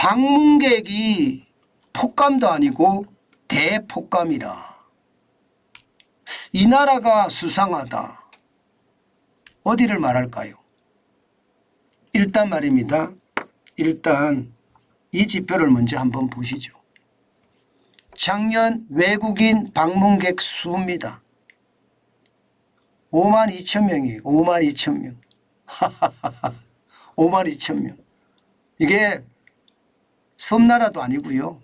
방문객이 폭감도 아니고 대폭감이라. 이 나라가 수상하다. 어디를 말할까요? 일단 말입니다. 일단 이 지표를 먼저 한번 보시죠. 작년 외국인 방문객 수입니다. 52,000명이에요. 52,000명. 52,000명. 이게 섬나라도 아니고요.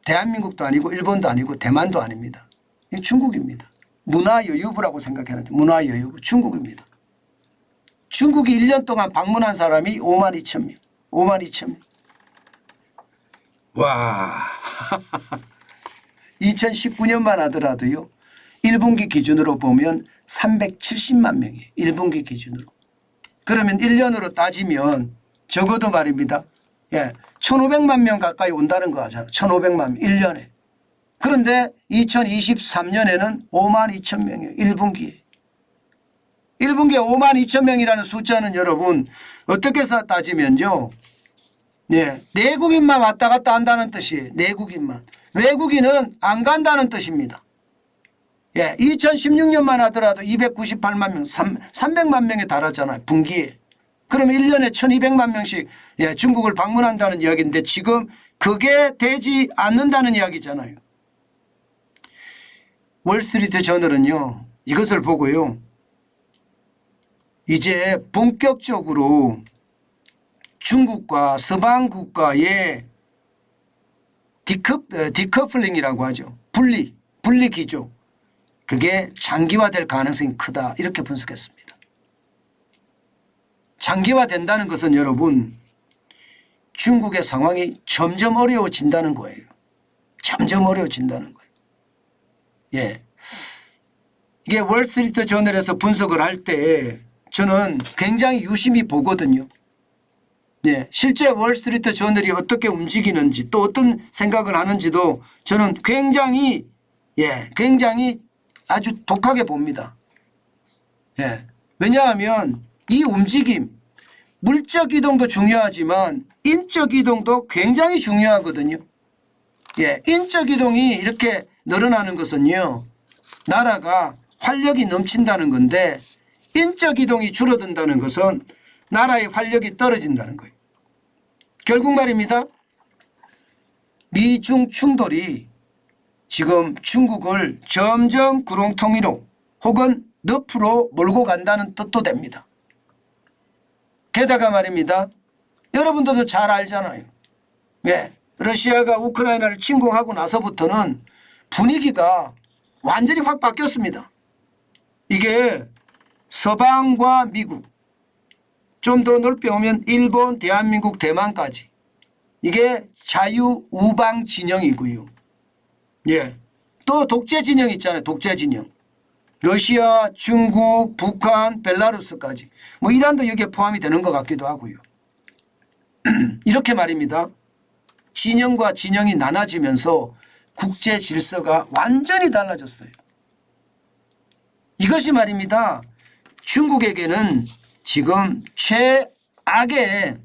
대한민국도 아니고 일본도 아니고 대만도 아닙니다. 이게 중국입니다. 문화여유부라고 생각하는데 문화여유부 중국입니다. 중국이 1년 동안 방문한 사람이 52,000명. 52,000명. 와. 2019년만 하더라도요. 1분기 기준으로 보면 370만 명이에요. 1분기 기준으로. 그러면 1년으로 따지면 적어도 말입니다. 예, 1,500만 명 가까이 온다는 거 하잖아요. 1,500만 명 1년에. 그런데 2023년에는 52,000명이에요. 1분기에. 1분기에 52,000명이라는 숫자는 여러분 어떻게 해서 따지면요. 예, 내국인만 왔다 갔다 한다는 뜻이에요. 내국인만. 외국인은 안 간다는 뜻입니다. 예, 2016년만 하더라도 298만 명, 300만 명에 달하잖아요. 분기에. 그러면 1년에 1200만 명씩 예, 중국을 방문한다는 이야기인데 지금 그게 되지 않는다는 이야기잖아요. 월스트리트 저널은요. 이것을 보고요. 이제 본격적으로 중국과 서방 국가의 디커플링이라고 하죠. 분리 기조. 그게 장기화될 가능성이 크다. 이렇게 분석했습니다. 장기화된다는 것은 여러분 중국의 상황이 점점 어려워진다는 거예요. 점점 어려워진다는 거예요. 예. 이게 월스트리트 저널에서 분석을 할 때 저는 굉장히 유심히 보거든요. 예. 실제 월스트리트 저널이 어떻게 움직이는지 또 어떤 생각을 하는지도 저는 굉장히 아주 독하게 봅니다. 예. 왜냐하면 이 움직임, 물적 이동도 중요하지만 인적 이동도 굉장히 중요하거든요. 예. 인적 이동이 이렇게 늘어나는 것은요. 나라가 활력이 넘친다는 건데 인적 이동이 줄어든다는 것은 나라의 활력이 떨어진다는 거예요. 결국 말입니다. 미중 충돌이 지금 중국을 점점 구렁텅이로 혹은 늪으로 몰고 간다는 뜻도 됩니다. 게다가 말입니다. 여러분들도 잘 알잖아요. 네. 러시아가 우크라이나를 침공하고 나서부터는 분위기가 완전히 확 바뀌었습니다. 이게 서방과 미국, 좀 더 넓게 오면 일본, 대한민국, 대만까지 이게 자유우방 진영이고요. 예. 또 독재 진영 있잖아요. 독재 진영. 러시아, 중국, 북한, 벨라루스까지. 뭐 이란도 여기에 포함이 되는 것 같기도 하고요. 이렇게 말입니다. 진영과 진영이 나눠지면서 국제 질서가 완전히 달라졌어요. 이것이 말입니다. 중국에게는 지금 최악의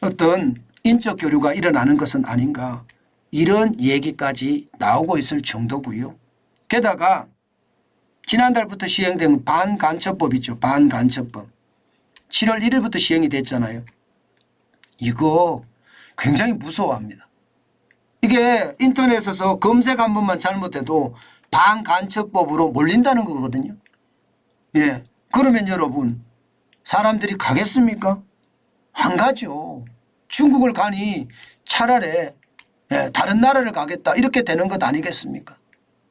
어떤 인적 교류가 일어나는 것은 아닌가 이런 얘기까지 나오고 있을 정도고요. 게다가 지난달부터 시행된 반간첩법 있죠. 반간첩법. 7월 1일부터 시행이 됐잖아요. 이거 굉장히 무서워합니다. 이게 인터넷에서 검색 한 번만 잘못해도 반간첩법으로 몰린다는 거거든요. 예. 그러면 여러분 사람들이 가겠습니까? 안 가죠. 중국을 가니 차라리 다른 나라를 가겠다 이렇게 되는 것 아니겠습니까?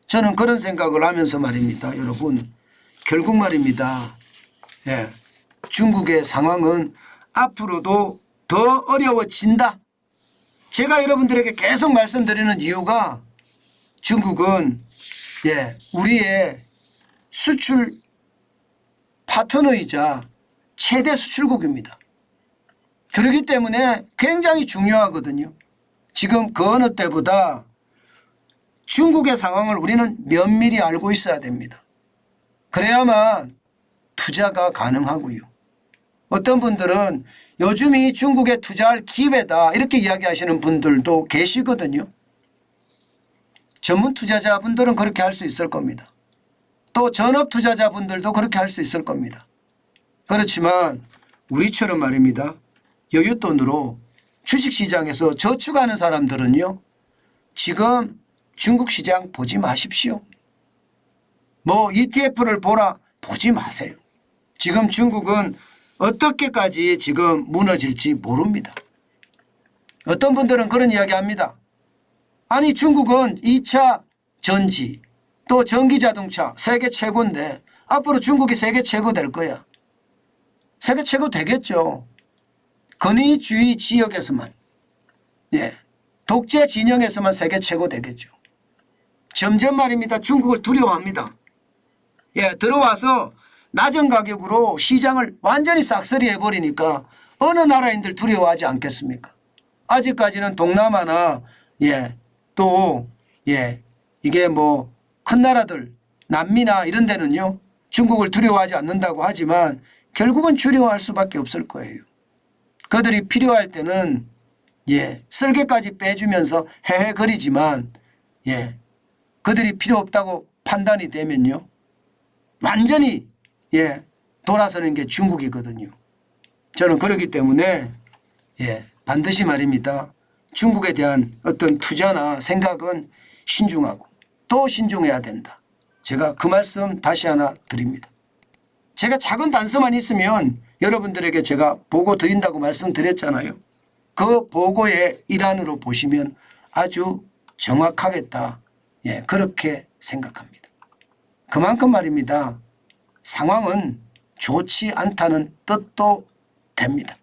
저는 그런 생각을 하면서 말입니다. 여러분 결국 말입니다. 예. 중국의 상황은 앞으로도 더 어려워진다. 제가 여러분들에게 계속 말씀드리는 이유가 중국은 우리의 수출 파트너이자 최대 수출국입니다. 그렇기 때문에 굉장히 중요하거든요. 지금 그 어느 때보다 중국의 상황을 우리는 면밀히 알고 있어야 됩니다. 그래야만 투자가 가능하고요. 어떤 분들은 요즘이 중국에 투자할 기회다 이렇게 이야기하시는 분들도 계시거든요. 전문 투자자분들은 그렇게 할 수 있을 겁니다. 또 전업 투자자분들도 그렇게 할 수 있을 겁니다. 그렇지만 우리처럼 말입니다. 여윳돈으로 주식시장에서 저축하는 사람들은요. 지금 중국 시장 보지 마십시오. 뭐 ETF를 보지 마세요. 지금 중국은 어떻게까지 지금 무너질지 모릅니다. 어떤 분들은 그런 이야기 합니다. 아니 중국은 2차 전지 또 전기자동차 세계 최고인데 앞으로 중국이 세계 최고 될 거야. 세계 최고 되겠죠. 권위주의 지역에서만 독재 진영에서만 세계 최고 되겠죠. 점점 말입니다. 중국을 두려워합니다. 들어와서 낮은 가격으로 시장을 완전히 싹쓸이 해버리니까 어느 나라인들 두려워하지 않겠습니까? 아직까지는 동남아나 또 이게 뭐 큰 나라들 남미나 이런 데는요 중국을 두려워하지 않는다고 하지만 결국은 두려워할 수밖에 없을 거예요. 그들이 필요할 때는 쓸개까지 빼주면서 헤헤거리지만 그들이 필요 없다고 판단이 되면요 완전히 돌아서는 게 중국이거든요. 저는 그렇기 때문에 반드시 말입니다. 중국에 대한 어떤 투자나 생각은 신중하고 또 신중해야 된다. 제가 그 말씀 다시 하나 드립니다. 제가 작은 단서만 있으면 여러분들에게 제가 보고 드린다고 말씀드렸잖아요. 그 보고의 일환으로 보시면 아주 정확하겠다. 그렇게 생각합니다. 그만큼 말입니다. 상황은 좋지 않다는 뜻도 됩니다.